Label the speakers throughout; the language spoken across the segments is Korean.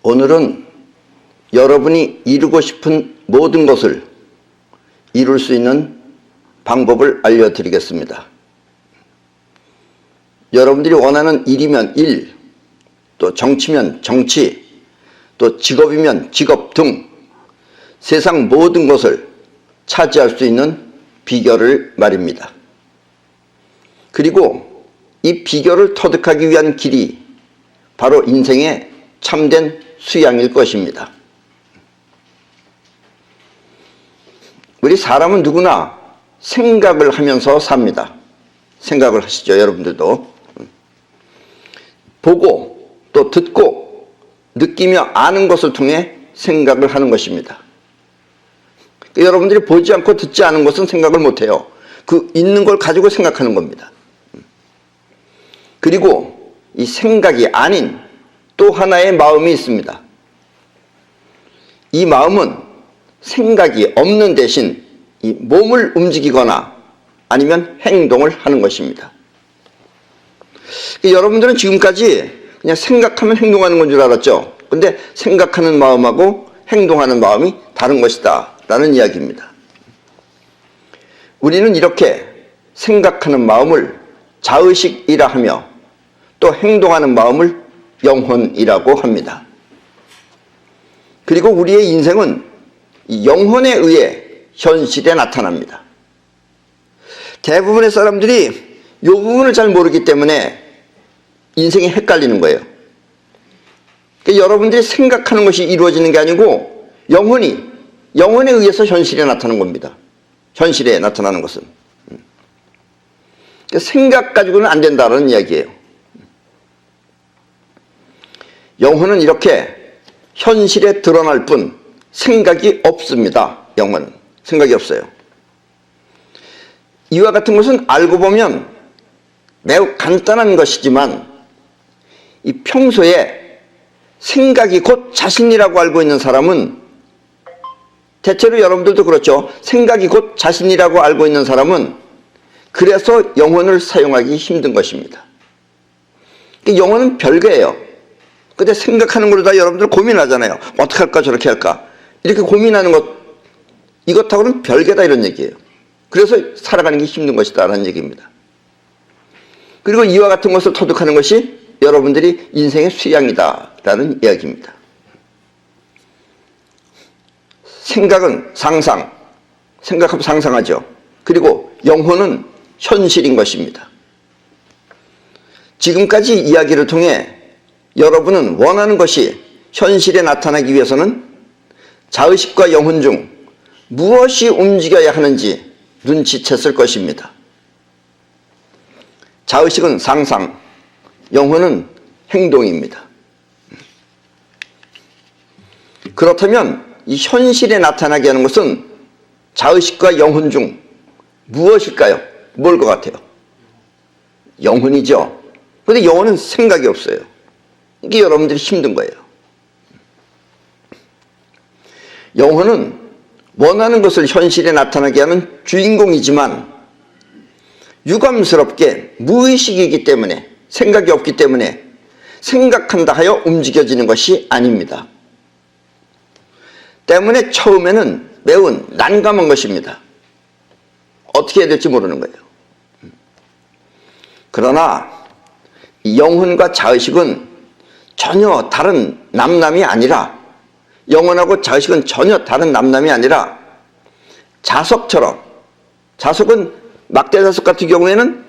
Speaker 1: 오늘은 여러분이 이루고 싶은 모든 것을 이룰 수 있는 방법을 알려드리겠습니다. 여러분들이 원하는 일이면 일, 또 정치면 정치, 또 직업이면 직업 등 세상 모든 것을 차지할 수 있는 비결을 말입니다. 그리고 이 비결을 터득하기 위한 길이 바로 인생의 참된 수양일 것입니다. 우리 사람은 누구나 생각을 하면서 삽니다. 생각을 하시죠, 여러분들도. 보고 또 듣고 느끼며 아는 것을 통해 생각을 하는 것입니다. 여러분들이 보지 않고 듣지 않은 것은 생각을 못해요. 그 있는 걸 가지고 생각하는 겁니다. 그리고 이 생각이 아닌 또 하나의 마음이 있습니다. 이 마음은 생각이 없는 대신 이 몸을 움직이거나 아니면 행동을 하는 것입니다. 여러분들은 지금까지 그냥 생각하면 행동하는 건 줄 알았죠. 근데 생각하는 마음하고 행동하는 마음이 다른 것이다 라는 이야기입니다. 우리는 이렇게 생각하는 마음을 자의식이라 하며 또 행동하는 마음을 영혼이라고 합니다. 그리고 우리의 인생은 영혼에 의해 현실에 나타납니다. 대부분의 사람들이 이 부분을 잘 모르기 때문에 인생이 헷갈리는 거예요. 그러니까 여러분들이 생각하는 것이 이루어지는 게 아니고 영혼에 의해서 현실에 나타나는 겁니다. 현실에 나타나는 것은. 그러니까 생각 가지고는 안 된다는 이야기예요. 영혼은 이렇게 현실에 드러날 뿐 생각이 없습니다. 영혼은 생각이 없어요. 이와 같은 것은 알고 보면 매우 간단한 것이지만 이 평소에 생각이 곧 자신이라고 알고 있는 사람은, 대체로 여러분들도 그렇죠. 생각이 곧 자신이라고 알고 있는 사람은 그래서 영혼을 사용하기 힘든 것입니다. 영혼은 별개예요. 근데 생각하는 걸로 다 여러분들 고민하잖아요. 어떻게 할까 저렇게 할까 이렇게 고민하는 것, 이것하고는 별개다 이런 얘기예요. 그래서 살아가는 게 힘든 것이다 라는 얘기입니다. 그리고 이와 같은 것을 터득하는 것이 여러분들이 인생의 수양이다 라는 이야기입니다. 생각은 상상, 생각하면 상상하죠. 그리고 영혼은 현실인 것입니다. 지금까지 이야기를 통해 여러분은 원하는 것이 현실에 나타나기 위해서는 자의식과 영혼 중 무엇이 움직여야 하는지 눈치챘을 것입니다. 자의식은 상상, 영혼은 행동입니다. 그렇다면 이 현실에 나타나게 하는 것은 자의식과 영혼 중 무엇일까요? 뭘 것 같아요? 영혼이죠. 그런데 영혼은 생각이 없어요. 이게 여러분들이 힘든 거예요. 영혼은 원하는 것을 현실에 나타나게 하는 주인공이지만 유감스럽게 무의식이기 때문에, 생각이 없기 때문에 생각한다 하여 움직여지는 것이 아닙니다. 때문에 처음에는 매우 난감한 것입니다. 어떻게 해야 될지 모르는 거예요. 그러나 영혼과 자의식은 전혀 다른 남남이 아니라, 영혼하고 자의식은 전혀 다른 남남이 아니라 자석처럼, 자석은 막대자석 같은 경우에는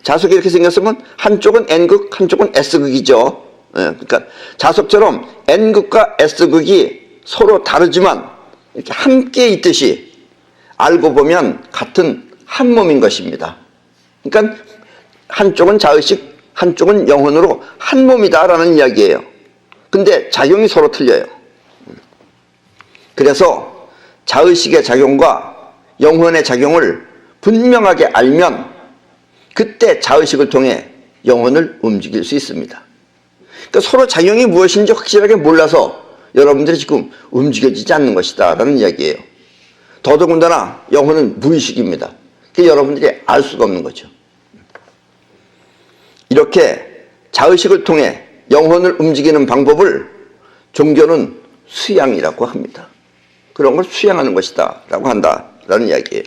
Speaker 1: 자석이 이렇게 생겼으면 한쪽은 N극 한쪽은 S극이죠. 그러니까 자석처럼 N극과 S극이 서로 다르지만 이렇게 함께 있듯이 알고 보면 같은 한 몸인 것입니다. 그러니까 한쪽은 자의식 한쪽은 영혼으로 한 몸이다라는 이야기예요. 근데 작용이 서로 틀려요. 그래서 자의식의 작용과 영혼의 작용을 분명하게 알면 그때 자의식을 통해 영혼을 움직일 수 있습니다. 그러니까 서로 작용이 무엇인지 확실하게 몰라서 여러분들이 지금 움직여지지 않는 것이다 라는 이야기예요. 더더군다나 영혼은 무의식입니다. 그러니까 여러분들이 알 수가 없는 거죠. 이렇게 자의식을 통해 영혼을 움직이는 방법을 종교는 수양이라고 합니다. 그런 걸 수양하는 것이다 라고 한다라는 이야기예요.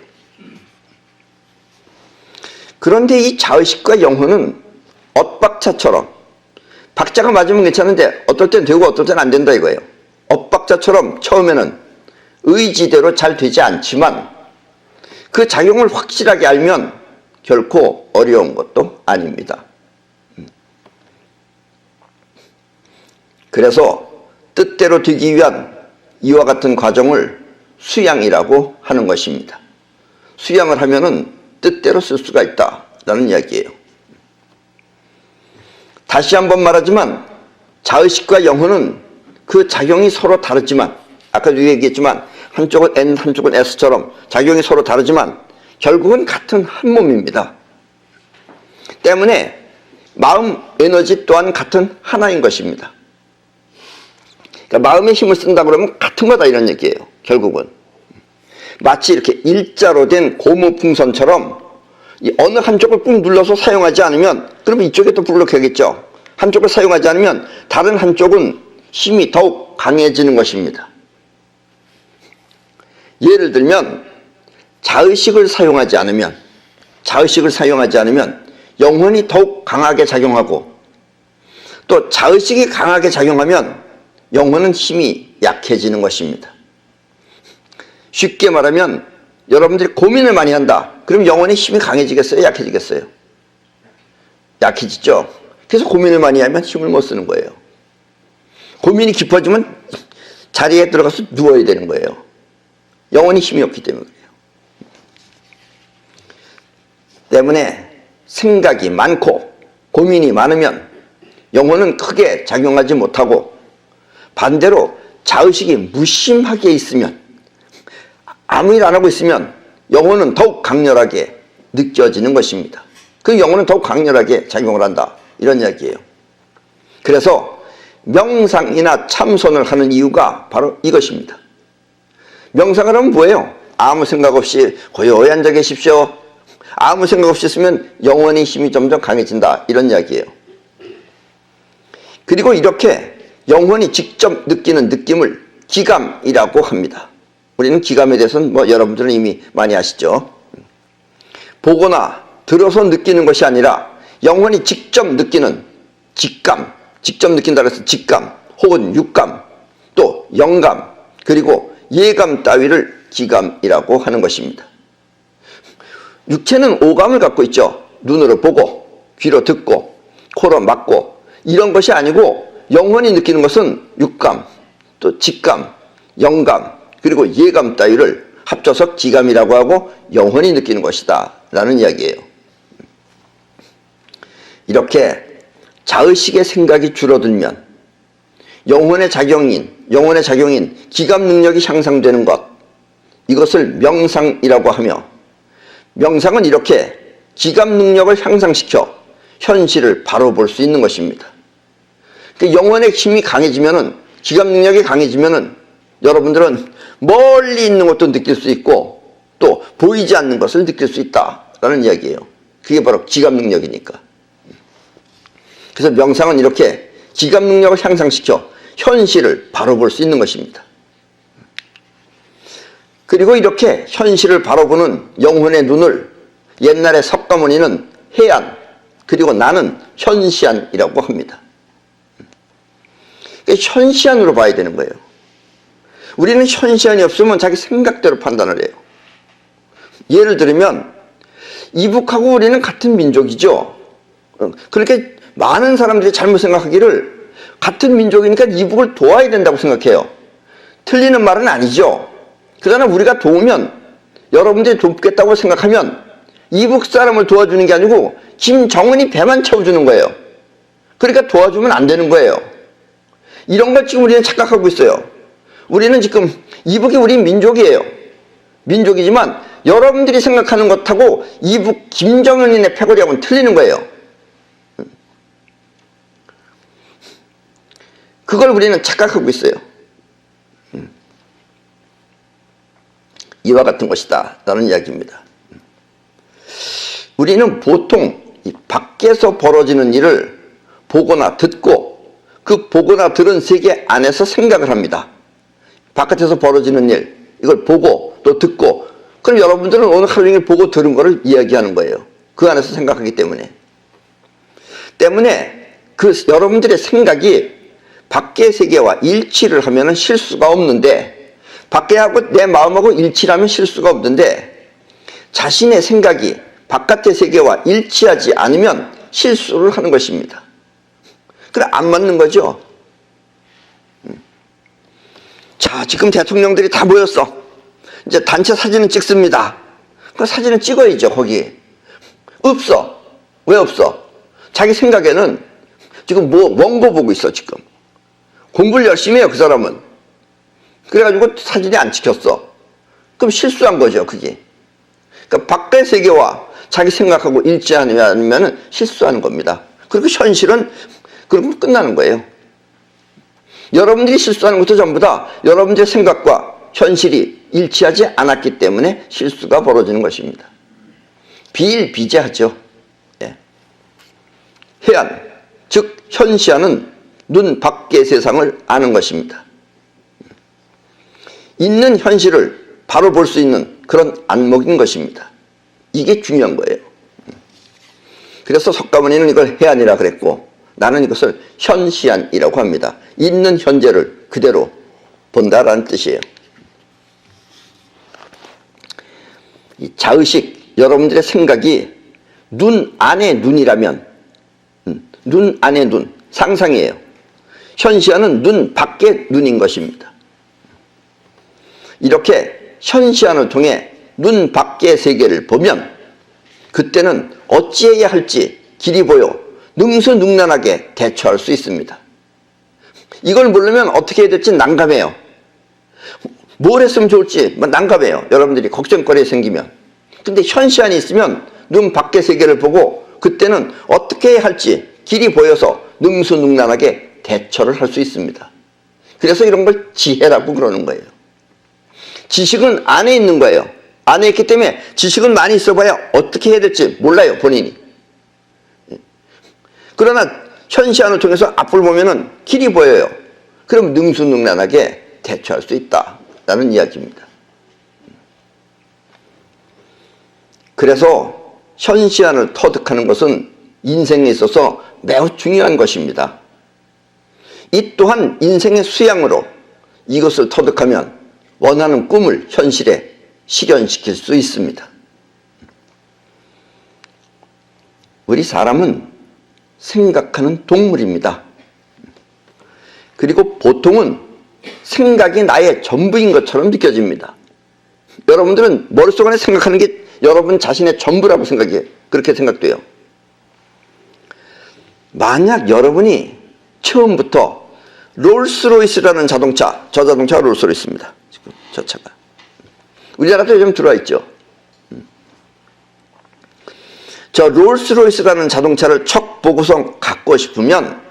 Speaker 1: 그런데 이 자의식과 영혼은 엇박자처럼, 박자가 맞으면 괜찮은데 어떨 땐 되고 어떨 땐 안 된다 이거예요. 엇박자처럼 처음에는 의지대로 잘 되지 않지만 그 작용을 확실하게 알면 결코 어려운 것도 아닙니다. 그래서 뜻대로 되기 위한 이와 같은 과정을 수양이라고 하는 것입니다. 수양을 하면은 뜻대로 쓸 수가 있다라는 이야기예요. 다시 한번 말하지만 자의식과 영혼은 그 작용이 서로 다르지만, 아까도 얘기했지만 한쪽은 N, 한쪽은 S처럼 작용이 서로 다르지만 결국은 같은 한 몸입니다. 때문에 마음 에너지 또한 같은 하나인 것입니다. 그러니까 마음의 힘을 쓴다 그러면 같은 거다 이런 얘기예요. 결국은 마치 이렇게 일자로 된 고무풍선처럼 이 어느 한쪽을 꾹 눌러서 사용하지 않으면 그러면 이쪽에 또 불룩하겠죠. 한쪽을 사용하지 않으면 다른 한쪽은 힘이 더욱 강해지는 것입니다. 예를 들면 자의식을 사용하지 않으면 영혼이 더욱 강하게 작용하고, 또 자의식이 강하게 작용하면 영혼은 힘이 약해지는 것입니다. 쉽게 말하면 여러분들이 고민을 많이 한다. 그럼 영혼의 힘이 강해지겠어요? 약해지겠어요? 약해지죠. 그래서 고민을 많이 하면 힘을 못 쓰는 거예요. 고민이 깊어지면 자리에 들어가서 누워야 되는 거예요. 영혼이 힘이 없기 때문에 그래요. 때문에 생각이 많고 고민이 많으면 영혼은 크게 작용하지 못하고, 반대로 자의식이 무심하게 있으면, 아무 일 안 하고 있으면 영혼은 더욱 강렬하게 느껴지는 것입니다. 그 영혼은 더욱 강렬하게 작용을 한다 이런 이야기예요. 그래서 명상이나 참선을 하는 이유가 바로 이것입니다. 명상을 하면 뭐예요? 아무 생각 없이 고요히 앉아 계십시오. 아무 생각 없이 있으면 영혼의 힘이 점점 강해진다 이런 이야기예요. 그리고 이렇게 영혼이 직접 느끼는 느낌을 기감이라고 합니다. 우리는 기감에 대해서는 여러분들은 이미 많이 아시죠. 보거나 들어서 느끼는 것이 아니라 영혼이 직접 느끼는 직감, 직접 느낀다고 해서 직감 혹은 육감, 또 영감, 그리고 예감 따위를 기감이라고 하는 것입니다. 육체는 오감을 갖고 있죠. 눈으로 보고 귀로 듣고 코로 맡고 이런 것이 아니고, 영혼이 느끼는 것은 육감, 또 직감, 영감, 그리고 예감 따위를 합쳐서 기감이라고 하고 영혼이 느끼는 것이다 라는 이야기예요. 이렇게 자의식의 생각이 줄어들면 영혼의 작용인 기감 능력이 향상되는 것, 이것을 명상이라고 하며, 명상은 이렇게 기감 능력을 향상시켜 현실을 바로 볼 수 있는 것입니다. 영혼의 힘이 강해지면은, 기감 능력이 강해지면은 여러분들은 멀리 있는 것도 느낄 수 있고 또 보이지 않는 것을 느낄 수 있다라는 이야기예요. 그게 바로 기감 능력이니까. 그래서 명상은 이렇게 기감 능력을 향상시켜 현실을 바로 볼 수 있는 것입니다. 그리고 이렇게 현실을 바로 보는 영혼의 눈을 옛날에 석가모니는 해안, 그리고 나는 현시안이라고 합니다. 현시안으로 봐야 되는 거예요. 우리는 현시안이 없으면 자기 생각대로 판단을 해요. 예를 들면 이북하고 우리는 같은 민족이죠. 그렇게 많은 사람들이 잘못 생각하기를 같은 민족이니까 이북을 도와야 된다고 생각해요. 틀리는 말은 아니죠. 그러나 우리가 도우면, 여러분들이 돕겠다고 생각하면 이북 사람을 도와주는 게 아니고 김정은이 배만 채워주는 거예요. 그러니까 도와주면 안 되는 거예요. 이런 걸 지금 우리는 착각하고 있어요. 우리는 지금 이북이 우리 민족이에요. 민족이지만 여러분들이 생각하는 것하고 이북 김정은이네 패거리하고는 틀리는 거예요. 그걸 우리는 착각하고 있어요. 이와 같은 것이다 라는 이야기입니다. 우리는 보통 밖에서 벌어지는 일을 보거나 듣고 그 보거나 들은 세계 안에서 생각을 합니다. 바깥에서 벌어지는 일, 이걸 보고 또 듣고, 그럼 여러분들은 오늘 하루 종일 보고 들은 거를 이야기하는 거예요. 그 안에서 생각하기 때문에 그 여러분들의 생각이 밖의 세계와 일치를 하면 실수가 없는데, 밖에하고 내 마음하고 일치를 하면 실수가 없는데, 자신의 생각이 바깥의 세계와 일치하지 않으면 실수를 하는 것입니다. 그래, 안 맞는 거죠. 자, 지금 대통령들이 다 모였어. 이제 단체 사진을 찍습니다. 그 사진을 찍어야죠, 거기. 없어. 왜 없어? 자기 생각에는 지금 원고 보고 있어, 지금. 공부를 열심히 해요, 그 사람은. 그래가지고 사진이 안 찍혔어. 그럼 실수한 거죠, 그게. 그러니까 밖의 세계와 자기 생각하고 일치하면 실수하는 겁니다. 그리고 현실은 그러면 끝나는 거예요. 여러분들이 실수하는 것도 전부 다 여러분들의 생각과 현실이 일치하지 않았기 때문에 실수가 벌어지는 것입니다. 비일비재하죠. 예. 해안, 즉 현시하는 눈 밖의 세상을 아는 것입니다. 있는 현실을 바로 볼 수 있는 그런 안목인 것입니다. 이게 중요한 거예요. 그래서 석가모니는 이걸 해안이라 그랬고, 나는 이것을 현시안이라고 합니다. 있는 현재를 그대로 본다라는 뜻이에요. 이 자의식, 여러분들의 생각이 눈 안의 눈이라면, 눈 안의 눈, 상상이에요. 현시안은 눈 밖의 눈인 것입니다. 이렇게 현시안을 통해 눈 밖의 세계를 보면 그때는 어찌해야 할지 길이 보여 능수능란하게 대처할 수 있습니다. 이걸 모르면 어떻게 해야 될지 난감해요. 뭘 했으면 좋을지 난감해요. 여러분들이 걱정거리 생기면. 근데 현시안이 있으면 눈 밖의 세계를 보고 그때는 어떻게 해야 할지 길이 보여서 능수능란하게 대처를 할 수 있습니다. 그래서 이런 걸 지혜라고 그러는 거예요. 지식은 안에 있는 거예요. 안에 있기 때문에 지식은 많이 있어봐야 어떻게 해야 될지 몰라요, 본인이. 그러나 현시안을 통해서 앞을 보면은 길이 보여요. 그럼 능수능란하게 대처할 수 있다라는 이야기입니다. 그래서 현시안을 터득하는 것은 인생에 있어서 매우 중요한 것입니다. 이 또한 인생의 수양으로 이것을 터득하면 원하는 꿈을 현실에 실현시킬 수 있습니다. 우리 사람은 생각하는 동물입니다. 그리고 보통은 생각이 나의 전부인 것처럼 느껴집니다. 여러분들은 머릿속 안에 생각하는 게 여러분 자신의 전부라고 생각해요. 그렇게 생각돼요. 만약 여러분이 처음부터 롤스로이스라는 자동차, 저 자동차가 롤스로이스입니다. 지금 저 차가. 우리나라도 요즘 들어와 있죠. 저 롤스로이스라는 자동차를 척 보고서 갖고 싶으면,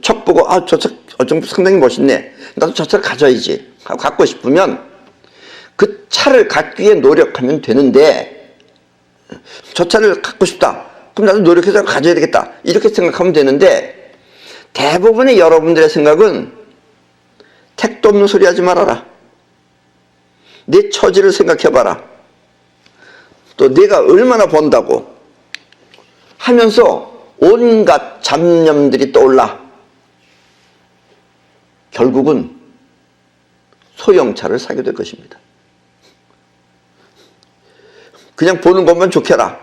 Speaker 1: 척 보고 저 차 좀 상당히 멋있네, 나도 저 차를 가져야지 하고 갖고 싶으면 그 차를 갖기 위해 노력하면 되는데, 저 차를 갖고 싶다, 그럼 나도 노력해서 가져야 되겠다, 이렇게 생각하면 되는데, 대부분의 여러분들의 생각은 택도 없는 소리 하지 말아라, 내 처지를 생각해봐라, 또 내가 얼마나 번다고 하면서 온갖 잡념들이 떠올라 결국은 소형차를 사게 될 것입니다. 그냥 보는 것만 좋게라,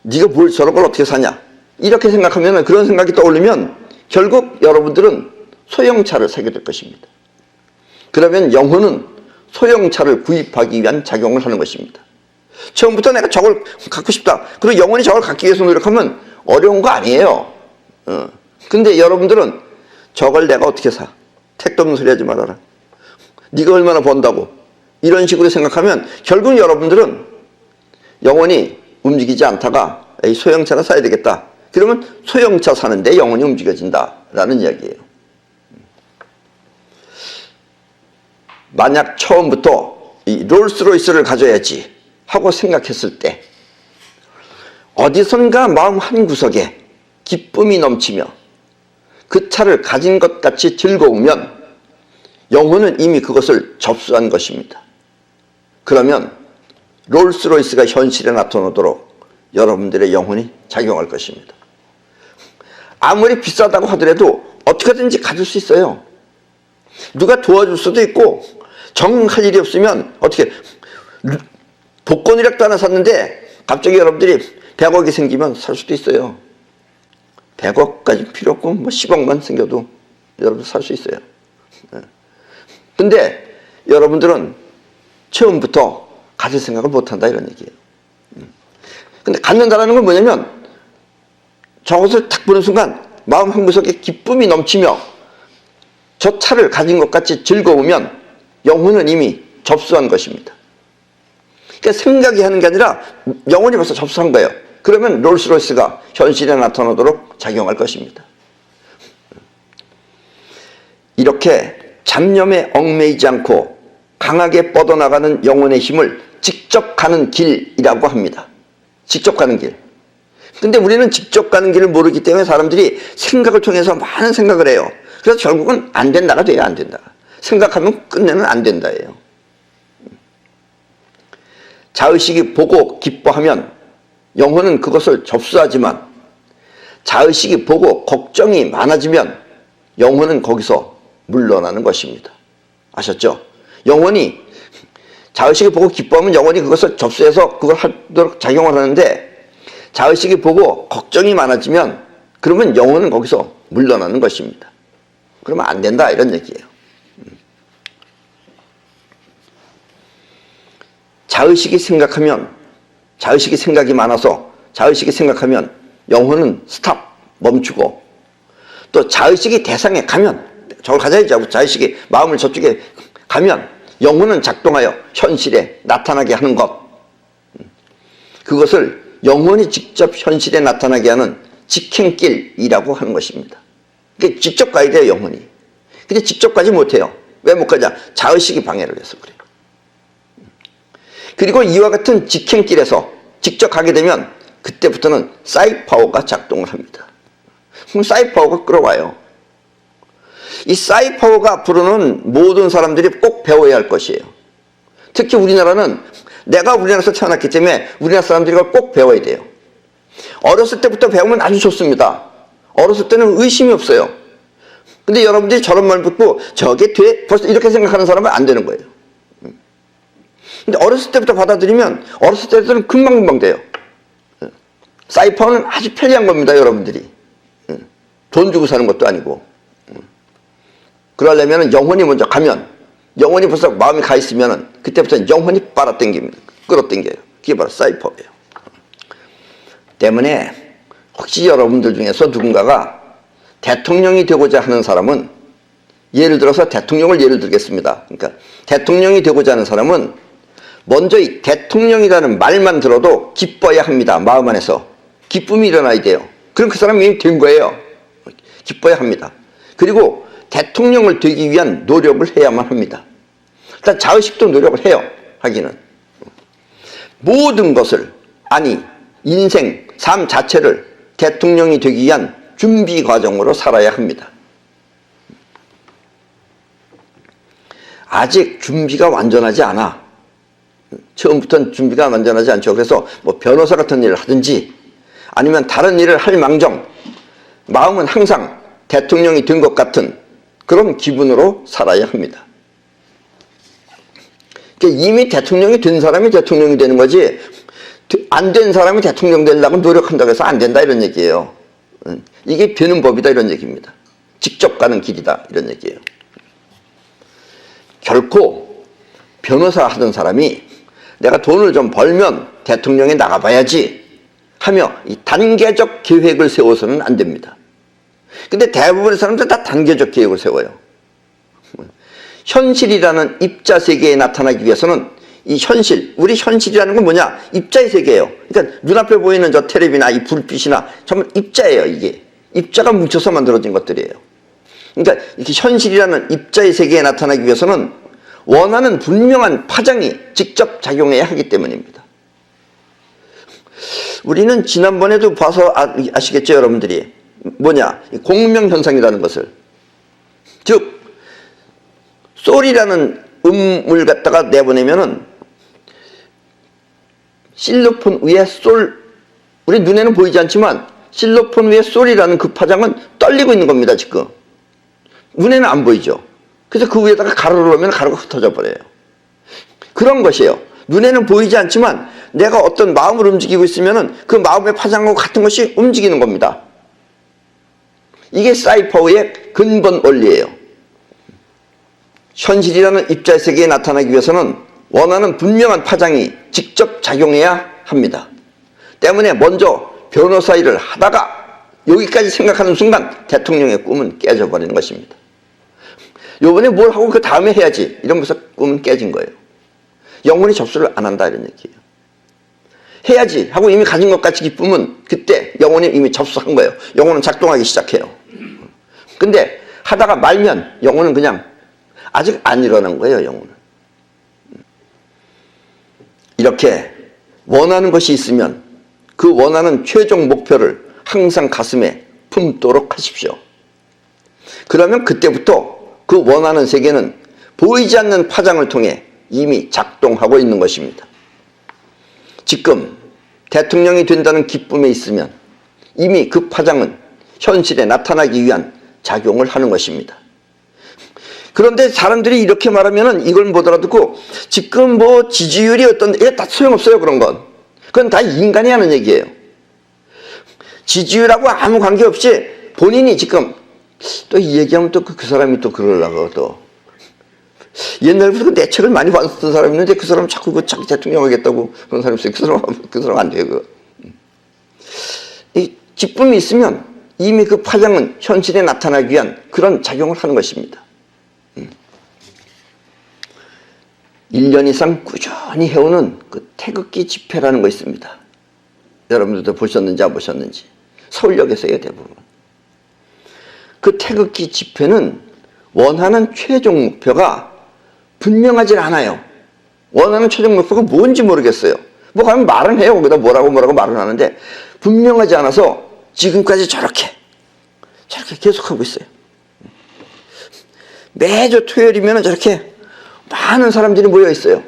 Speaker 1: 네가 뭘 저런 걸 어떻게 사냐, 이렇게 생각하면, 그런 생각이 떠올리면 결국 여러분들은 소형차를 사게 될 것입니다. 그러면 영혼은 소형차를 구입하기 위한 작용을 하는 것입니다. 처음부터 내가 저걸 갖고 싶다, 그리고 영원히 저걸 갖기 위해서 노력하면 어려운 거 아니에요. 근데 여러분들은 저걸 내가 어떻게 사, 택도 없는 소리 하지 말아라, 네가 얼마나 번다고, 이런 식으로 생각하면 결국 여러분들은 영원히 움직이지 않다가 이 소형차를 사야 되겠다, 그러면 소형차 사는데 영혼이 움직여진다라는 이야기예요. 만약 처음부터 이 롤스로이스를 가져야지 하고 생각했을 때 어디선가 마음 한구석에 기쁨이 넘치며 그 차를 가진 것 같이 즐거우면 영혼은 이미 그것을 접수한 것입니다. 그러면 롤스로이스가 현실에 나타나도록 여러분들의 영혼이 작용할 것입니다. 아무리 비싸다고 하더라도 어떻게든지 가질 수 있어요. 누가 도와줄 수도 있고, 정 할 일이 없으면 어떻게 복권이라도 하나 샀는데 갑자기 여러분들이 100억이 생기면 살 수도 있어요. 100억까지 필요 없고 뭐 10억만 생겨도 여러분 살 수 있어요. 근데 여러분들은 처음부터 가질 생각을 못한다 이런 얘기예요. 근데 갖는다라는 건 뭐냐면 저것을 딱 보는 순간 마음 한구석에 기쁨이 넘치며 저 차를 가진 것 같이 즐거우면 영혼은 이미 접수한 것입니다. 그러니까 생각이 하는 게 아니라 영혼이 벌써 접수한 거예요. 그러면 롤스로이스가 현실에 나타나도록 작용할 것입니다. 이렇게 잡념에 얽매이지 않고 강하게 뻗어나가는 영혼의 힘을 직접 가는 길이라고 합니다. 직접 가는 길. 근데 우리는 직접 가는 길을 모르기 때문에 사람들이 생각을 통해서 많은 생각을 해요. 그래서 결국은 안 된다가 돼요. 안 된다. 생각하면 끝내는 안 된다예요. 자의식이 보고 기뻐하면 영혼은 그것을 접수하지만 자의식이 보고 걱정이 많아지면 영혼은 거기서 물러나는 것입니다. 아셨죠? 영혼이 자의식이 보고 기뻐하면 영혼이 그것을 접수해서 그걸 하도록 작용을 하는데 자의식이 보고 걱정이 많아지면 그러면 영혼은 거기서 물러나는 것입니다. 그러면 안 된다 이런 얘기예요. 자의식이 생각이 많아서 자의식이 생각하면 영혼은 스탑, 멈추고 또 자의식이 대상에 가면 저걸 가져야지 하고 자의식이 마음을 저쪽에 가면 영혼은 작동하여 현실에 나타나게 하는 것. 그것을 영혼이 직접 현실에 나타나게 하는 직행길이라고 하는 것입니다. 그러니까 직접 가야 돼요, 영혼이. 근데 직접 가지 못해요. 왜 못 가냐? 자의식이 방해를 해서 그래요. 그리고 이와 같은 직행길에서 직접 가게 되면 그때부터는 사이파워가 작동을 합니다. 그럼 사이파워가 끌어와요. 이 사이파워가 앞으로는 모든 사람들이 꼭 배워야 할 것이에요. 특히 우리나라는 내가 우리나라에서 태어났기 때문에 우리나라 사람들이 꼭 배워야 돼요. 어렸을 때부터 배우면 아주 좋습니다. 어렸을 때는 의심이 없어요. 근데 여러분들이 저런 말 듣고 저게 돼? 벌써 이렇게 생각하는 사람은 안 되는 거예요. 근데 어렸을 때부터 받아들이면 어렸을 때는 금방금방 돼요. 사이파워는 아주 편리한 겁니다, 여러분들이. 돈 주고 사는 것도 아니고. 그러려면 영혼이 먼저 가면, 영혼이 벌써 마음이 가 있으면 그때부터 영혼이 빨아당깁니다. 끌어당겨요. 그게 바로 사이파워예요. 때문에 혹시 여러분들 중에서 누군가가 대통령이 되고자 하는 사람은, 예를 들어서 대통령을 예를 들겠습니다. 그러니까 대통령이 되고자 하는 사람은 먼저 이 대통령이라는 말만 들어도 기뻐야 합니다. 마음 안에서 기쁨이 일어나야 돼요. 그럼 그 사람이 이미 된 거예요. 기뻐야 합니다. 그리고 대통령을 되기 위한 노력을 해야만 합니다. 일단 자의식도 노력을 해요. 하기는 모든 것을, 아니 인생, 삶 자체를 대통령이 되기 위한 준비 과정으로 살아야 합니다. 아직 준비가 완전하지 않아. 처음부터는 준비가 완전하지 않죠. 그래서 뭐 변호사 같은 일을 하든지 아니면 다른 일을 할 망정 마음은 항상 대통령이 된 것 같은 그런 기분으로 살아야 합니다. 그러니까 이미 대통령이 된 사람이 대통령이 되는 거지 안 된 사람이 대통령 되려고 노력한다고 해서 안 된다 이런 얘기예요. 이게 되는 법이다 이런 얘기입니다. 직접 가는 길이다 이런 얘기예요. 결코 변호사 하던 사람이 내가 돈을 좀 벌면 대통령에 나가봐야지 하며 이 단계적 계획을 세워서는 안 됩니다. 근데 대부분의 사람들 다 단계적 계획을 세워요. 현실이라는 입자 세계에 나타나기 위해서는 이 현실, 우리 현실이라는 건 뭐냐? 입자의 세계예요. 그러니까 눈앞에 보이는 저 텔레비나 이 불빛이나 전부 입자예요. 이게 입자가 뭉쳐서 만들어진 것들이에요. 그러니까 이렇게 현실이라는 입자의 세계에 나타나기 위해서는 원하는 분명한 파장이 직접 작용해야 하기 때문입니다. 우리는 지난번에도 봐서 아시겠죠, 여러분들이? 뭐냐? 공명현상이라는 것을. 즉, 솔이라는 음을 갖다가 내보내면은 실로폰 위에 솔, 우리 눈에는 보이지 않지만 실로폰 위에 솔이라는 그 파장은 떨리고 있는 겁니다, 지금. 눈에는 안 보이죠. 그래서 그 위에다가 가루를 넣으면 가루가 흩어져 버려요. 그런 것이에요. 눈에는 보이지 않지만 내가 어떤 마음을 움직이고 있으면은 그 마음의 파장과 같은 것이 움직이는 겁니다. 이게 사이퍼의 근본 원리예요. 현실이라는 입자의 세계에 나타나기 위해서는 원하는 분명한 파장이 직접 작용해야 합니다. 때문에 먼저 변호사 일을 하다가 여기까지 생각하는 순간 대통령의 꿈은 깨져버리는 것입니다. 요번에 뭘 하고 그 다음에 해야지 이러면서 꿈은 깨진 거예요. 영혼이 접수를 안 한다 이런 얘기예요. 해야지 하고 이미 가진 것 같이 기쁘면 그때 영혼이 이미 접수한 거예요. 영혼은 작동하기 시작해요. 근데 하다가 말면 영혼은 그냥 아직 안 일어난 거예요. 영혼은. 이렇게 원하는 것이 있으면 그 원하는 최종 목표를 항상 가슴에 품도록 하십시오. 그러면 그때부터 그 원하는 세계는 보이지 않는 파장을 통해 이미 작동하고 있는 것입니다. 지금 대통령이 된다는 기쁨에 있으면 이미 그 파장은 현실에 나타나기 위한 작용을 하는 것입니다. 그런데 사람들이 이렇게 말하면은 이걸 못 알아듣고 지금 뭐 지지율이 어떤, 이게 다 소용없어요, 그런 건. 그건 다 인간이 하는 얘기예요. 지지율하고 아무 관계없이 본인이 지금 또 이 얘기하면 또 그 사람이 또 그러려고 또. 옛날부터 내 책을 많이 봤던 사람이 있는데 그 사람 자꾸 그 자기 대통령 하겠다고 그런 사람이 있어요. 그 사람 안 돼요, 이 기쁨이 있으면 이미 그 파장은 현실에 나타나기 위한 그런 작용을 하는 것입니다. 1년 이상 꾸준히 해오는 그 태극기 집회라는 거 있습니다. 여러분들도 보셨는지 안 보셨는지. 서울역에서 해요, 대부분. 그 태극기 집회는 원하는 최종 목표가 분명하지 않아요. 원하는 최종 목표가 뭔지 모르겠어요. 뭐 가면 말은 해요. 거기다 뭐라고 말은 하는데 분명하지 않아서 지금까지 저렇게 계속하고 있어요. 매주 토요일이면 저렇게 많은 사람들이 모여 있어요.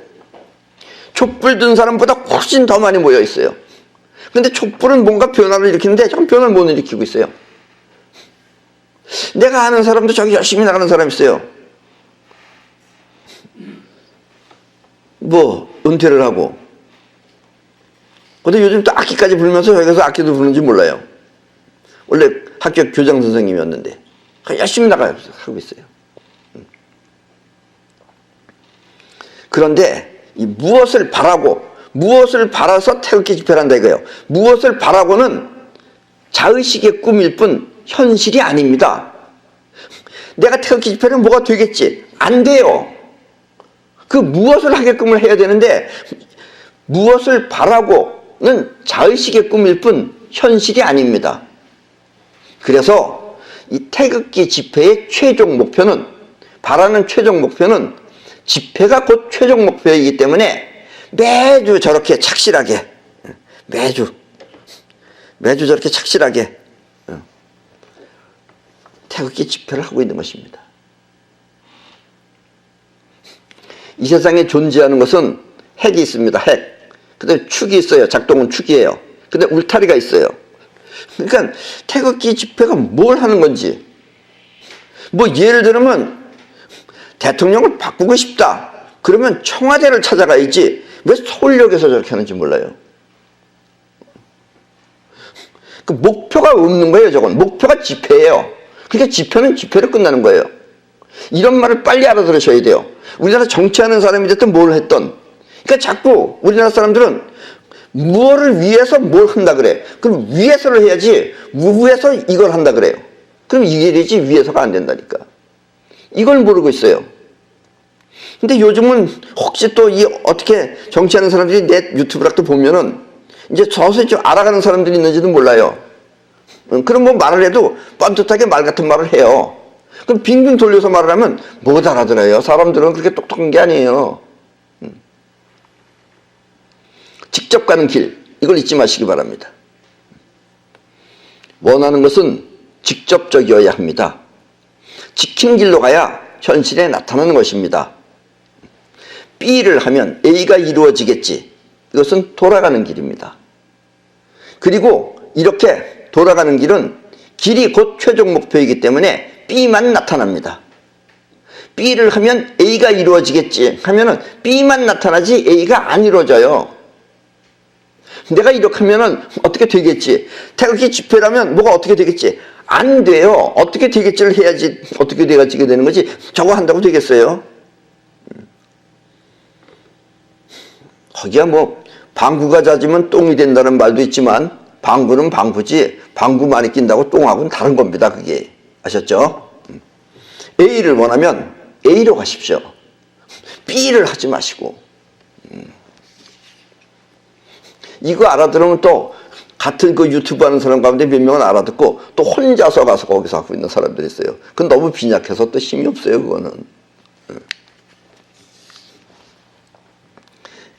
Speaker 1: 촛불 든 사람보다 훨씬 더 많이 모여 있어요. 근데 촛불은 뭔가 변화를 일으키는데 전 변화를 못 일으키고 있어요. 내가 아는 사람도 저기 열심히 나가는 사람 있어요. 뭐 은퇴를 하고. 근데 요즘 또 악기까지 부르면서 여기서 악기도 부르는지 몰라요. 원래 학교 교장 선생님이었는데 열심히 나가고 있어요. 그런데 이 무엇을 바라고, 무엇을 바라서 태극기 집회를 한다 이거예요. 무엇을 바라고는 자의식의 꿈일 뿐 현실이 아닙니다. 내가 태극기 집회는 뭐가 되겠지? 안 돼요. 그 무엇을 하게끔을 해야 되는데 무엇을 바라고는 자의식의 꿈일 뿐 현실이 아닙니다. 그래서 이 태극기 집회의 최종 목표는, 바라는 최종 목표는 집회가 곧 최종 목표이기 때문에 매주 저렇게 착실하게, 매주 저렇게 착실하게 태극기 집회를 하고 있는 것입니다. 이 세상에 존재하는 것은 핵이 있습니다. 핵. 근데 축이 있어요. 작동은 축이에요. 근데 울타리가 있어요. 그러니까 태극기 집회가 뭘 하는 건지, 뭐 예를 들면 대통령을 바꾸고 싶다. 그러면 청와대를 찾아가야지 왜 서울역에서 저렇게 하는지 몰라요. 그 목표가 없는 거예요. 저건 목표가 집회예요. 그러니까 집회는 집회로 끝나는 거예요. 이런 말을 빨리 알아들으셔야 돼요. 우리나라 정치하는 사람이 됐든 뭘 했던, 그러니까 자꾸 우리나라 사람들은 무엇을 위해서 뭘 한다 그래. 그럼 위해서를 해야지 위해서 이걸 한다 그래요. 그럼 이게 되지 위해서가 안 된다니까. 이걸 모르고 있어요. 근데 요즘은 혹시 또 이 어떻게 정치하는 사람들이 내 유튜브를 또 보면은 이제 서서히 좀 알아가는 사람들이 있는지도 몰라요. 그럼 뭐 말을 해도 뻔듯하게 말 같은 말을 해요. 그럼 빙빙 돌려서 말을 하면 못 알아들어요. 사람들은 그렇게 똑똑한 게 아니에요. 직접 가는 길, 이걸 잊지 마시기 바랍니다. 원하는 것은 직접적이어야 합니다. 지킨 길로 가야 현실에 나타나는 것입니다. B를 하면 A가 이루어지겠지. 이것은 돌아가는 길입니다. 그리고 이렇게 돌아가는 길은 길이 곧 최종 목표이기 때문에 B만 나타납니다. B를 하면 A가 이루어지겠지 하면은 B만 나타나지 A가 안 이루어져요. 내가 이렇게 하면은 어떻게 되겠지? 태극기 집회라면 뭐가 어떻게 되겠지? 안 돼요. 어떻게 되겠지를 해야지 어떻게 되겠지가 되는 거지. 저거 한다고 되겠어요? 거기야 뭐 방구가 잦으면 똥이 된다는 말도 있지만 방구는 방구지 방구 많이 낀다고 똥하고는 다른 겁니다. 그게 아셨죠? A를 원하면 A로 가십시오. B를 하지 마시고. 이거 알아들으면 또 같은 그 유튜브 하는 사람 가운데 몇 명은 알아듣고 또 혼자서 가서 거기서 하고 있는 사람들이 있어요. 그건 너무 빈약해서 또 힘이 없어요. 그거는.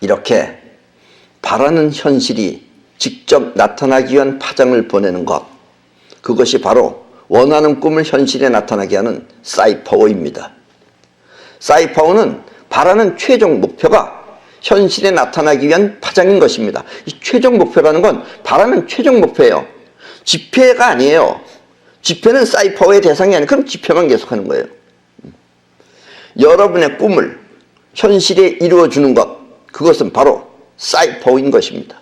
Speaker 1: 이렇게 바라는 현실이 직접 나타나기 위한 파장을 보내는 것, 그것이 바로 원하는 꿈을 현실에 나타나게 하는 사이파워입니다. 사이파워는 바라는 최종 목표가 현실에 나타나기 위한 파장인 것입니다. 이 최종 목표라는 건 바라는 최종 목표예요. 집회가 아니에요. 집회는 사이파워의 대상이 아니에요. 그럼 집회만 계속하는 거예요. 여러분의 꿈을 현실에 이루어주는 것, 그것은 바로 사이파워인 것입니다.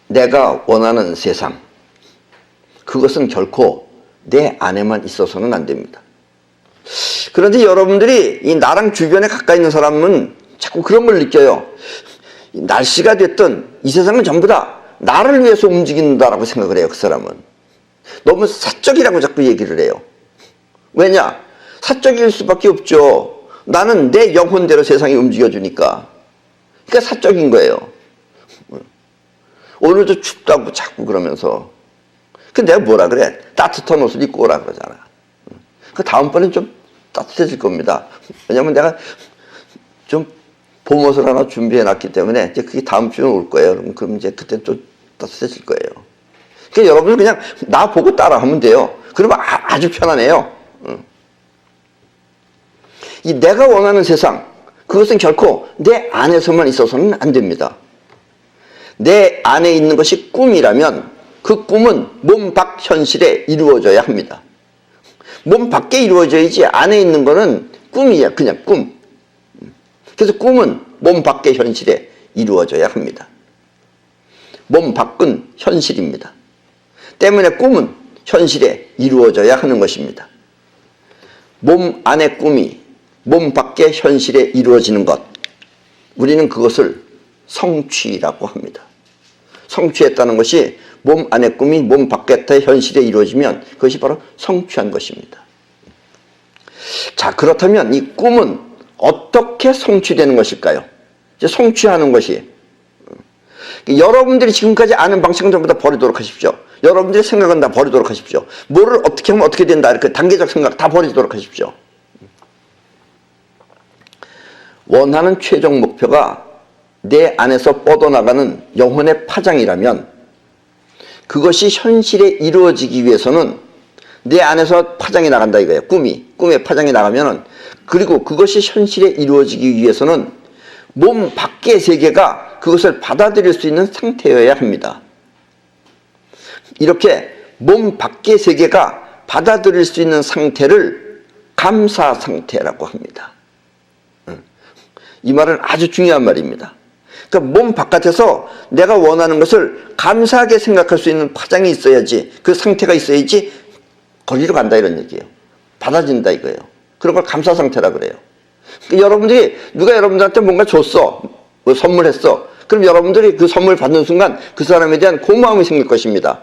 Speaker 1: 내가 원하는 세상, 그것은 결코 내 안에만 있어서는 안 됩니다. 그런데 여러분들이 이 나랑 주변에 가까이 있는 사람은 자꾸 그런 걸 느껴요. 날씨가 됐든 이 세상은 전부 다 나를 위해서 움직인다라고 생각을 해요. 그 사람은 너무 사적이라고 자꾸 얘기를 해요. 왜냐? 사적일 수밖에 없죠. 나는 내 영혼대로 세상이 움직여주니까. 그러니까 사적인 거예요. 오늘도 춥다고 자꾸 그러면서. 근데 내가 뭐라 그래? 따뜻한 옷을 입고 오라 그러잖아. 그 다음번엔 좀 따뜻해질 겁니다. 왜냐면 내가 좀 봄옷을 하나 준비해 놨기 때문에 이제 그게 다음 주에 올 거예요. 그럼 이제 그때 좀 따뜻해질 거예요. 그러니까 여러분은 그냥 나 보고 따라하면 돼요. 그러면 아주 편하네요. 이 내가 원하는 세상, 그것은 결코 내 안에서만 있어서는 안 됩니다. 내 안에 있는 것이 꿈이라면 그 꿈은 몸 밖 현실에 이루어져야 합니다. 몸 밖에 이루어져야지 안에 있는 거는 꿈이야. 그냥 꿈. 그래서 꿈은 몸 밖의 현실에 이루어져야 합니다. 몸 밖은 현실입니다. 때문에 꿈은 현실에 이루어져야 하는 것입니다. 몸 안의 꿈이 몸 밖의 현실에 이루어지는 것, 우리는 그것을 성취라고 합니다. 성취했다는 것이 몸 안의 꿈이 몸 밖의 현실에 이루어지면 그것이 바로 성취한 것입니다. 자, 그렇다면 이 꿈은 어떻게 성취되는 것일까요? 이제 성취하는 것이 여러분들이 지금까지 아는 방식은 전부 다 버리도록 하십시오. 여러분들의 생각은 다 버리도록 하십시오. 뭐를 어떻게 하면 어떻게 된다 이렇게 단계적 생각 다 버리도록 하십시오. 원하는 최종 목표가 내 안에서 뻗어나가는 영혼의 파장이라면 그것이 현실에 이루어지기 위해서는 내 안에서 파장이 나간다 이거예요. 꿈의 파장이 나가면은, 그리고 그것이 현실에 이루어지기 위해서는 몸 밖의 세계가 그것을 받아들일 수 있는 상태여야 합니다. 이렇게 몸 밖의 세계가 받아들일 수 있는 상태를 감사 상태라고 합니다. 이 말은 아주 중요한 말입니다. 그러니까 몸 바깥에서 내가 원하는 것을 감사하게 생각할 수 있는 파장이 있어야지, 그 상태가 있어야지 거기로 간다 이런 얘기예요. 받아진다 이거예요. 그런 걸 감사 상태라 그래요. 그러니까 여러분들이 누가 여러분들한테 뭔가 줬어, 뭐 선물했어. 그럼 여러분들이 그 선물 받는 순간 그 사람에 대한 고마움이 생길 것입니다.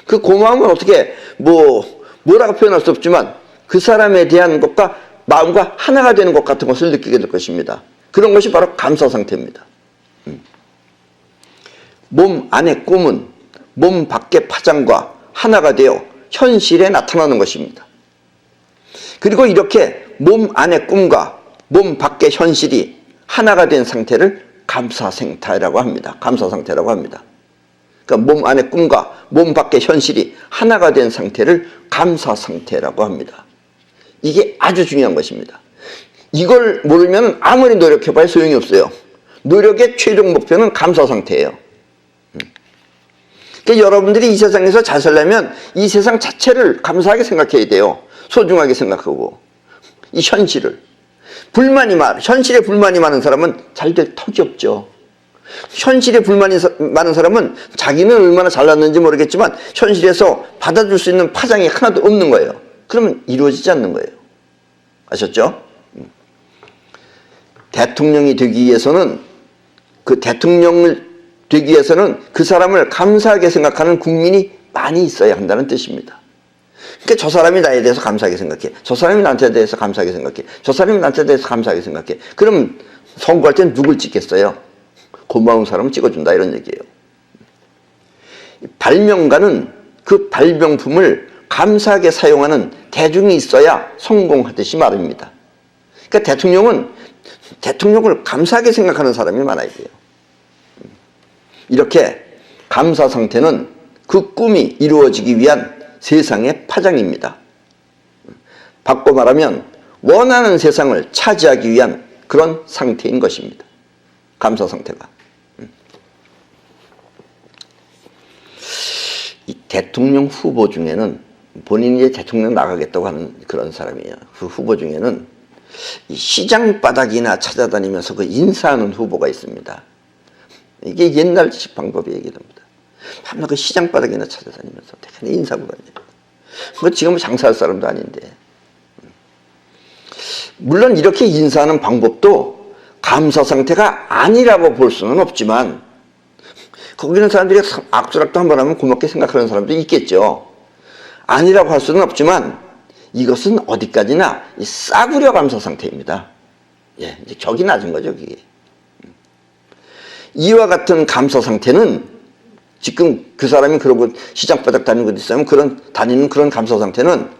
Speaker 1: 그 고마움은 어떻게 뭐라고 표현할 수 없지만 그 사람에 대한 것과 마음과 하나가 되는 것 같은 것을 느끼게 될 것입니다. 그런 것이 바로 감사 상태입니다. 몸 안의 꿈은 몸 밖의 파장과 하나가 되어 현실에 나타나는 것입니다. 그리고 이렇게 몸 안의 꿈과 몸 밖의 현실이 하나가 된 상태를 감사 상태라고 합니다. 감사 상태라고 합니다. 그러니까 몸 안의 꿈과 몸 밖의 현실이 하나가 된 상태를 감사 상태라고 합니다. 이게 아주 중요한 것입니다. 이걸 모르면 아무리 노력해봐야 소용이 없어요. 노력의 최종 목표는 감사 상태예요. 그러니까 여러분들이 이 세상에서 잘 살려면 이 세상 자체를 감사하게 생각해야 돼요. 소중하게 생각하고 이 현실을. 현실에 불만이 많은 사람은 잘 될 턱이 없죠. 현실에 불만이 많은 사람은 자기는 얼마나 잘났는지 모르겠지만 현실에서 받아줄 수 있는 파장이 하나도 없는 거예요. 그러면 이루어지지 않는 거예요. 아셨죠? 대통령이 되기 위해서는 그 사람을 감사하게 생각하는 국민이 많이 있어야 한다는 뜻입니다. 그러니까 저 사람이 나에 대해서 감사하게 생각해. 저 사람이 나한테 대해서 감사하게 생각해. 저 사람이 나한테 대해서 감사하게 생각해. 그럼 선거할 땐 누굴 찍겠어요? 고마운 사람을 찍어준다 이런 얘기예요. 발명가는 그 발명품을 감사하게 사용하는 대중이 있어야 성공하듯이 말입니다. 그러니까 대통령을 감사하게 생각하는 사람이 많아야 돼요. 이렇게 감사 상태는 그 꿈이 이루어지기 위한 세상의 파장입니다. 바꿔 말하면 원하는 세상을 차지하기 위한 그런 상태인 것입니다. 감사 상태가. 이 대통령 후보 중에는 본인이 이제 대통령 나가겠다고 하는 그런 사람이에요. 그 후보 중에는 이 시장 바닥이나 찾아다니면서 그 인사하는 후보가 있습니다. 이게 옛날식 방법이 얘기됩니다. 밤낮 그 시장 바닥이나 찾아다니면서 대단히 인사하고 다녀요. 뭐 지금은 장사할 사람도 아닌데. 물론 이렇게 인사하는 방법도 감사 상태가 아니라고 볼 수는 없지만 거기는 사람들이 악수락도 한번 하면 고맙게 생각하는 사람도 있겠죠. 아니라고 할 수는 없지만 이것은 어디까지나 싸구려 감사 상태입니다. 예, 이제 격이 낮은 거죠, 그게. 이와 같은 감사 상태는 지금 그 사람이 그러고 시장 바닥 다니고 있으면 다니는 그런 감사 상태는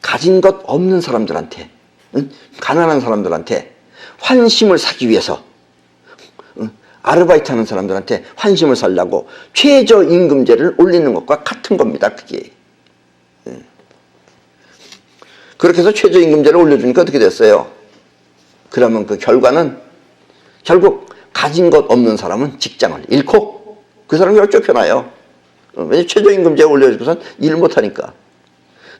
Speaker 1: 가진 것 없는 사람들한테, 가난한 사람들한테 환심을 사기 위해서, 아르바이트 하는 사람들한테 환심을 살려고 최저임금제를 올리는 것과 같은 겁니다, 그게. 그렇게 해서 최저임금제를 올려주니까 어떻게 됐어요? 그러면 그 결과는 결국 가진 것 없는 사람은 직장을 잃고 그 사람이 쫓겨나요. 왜냐면 최저임금제 올려주고선 일을 못하니까.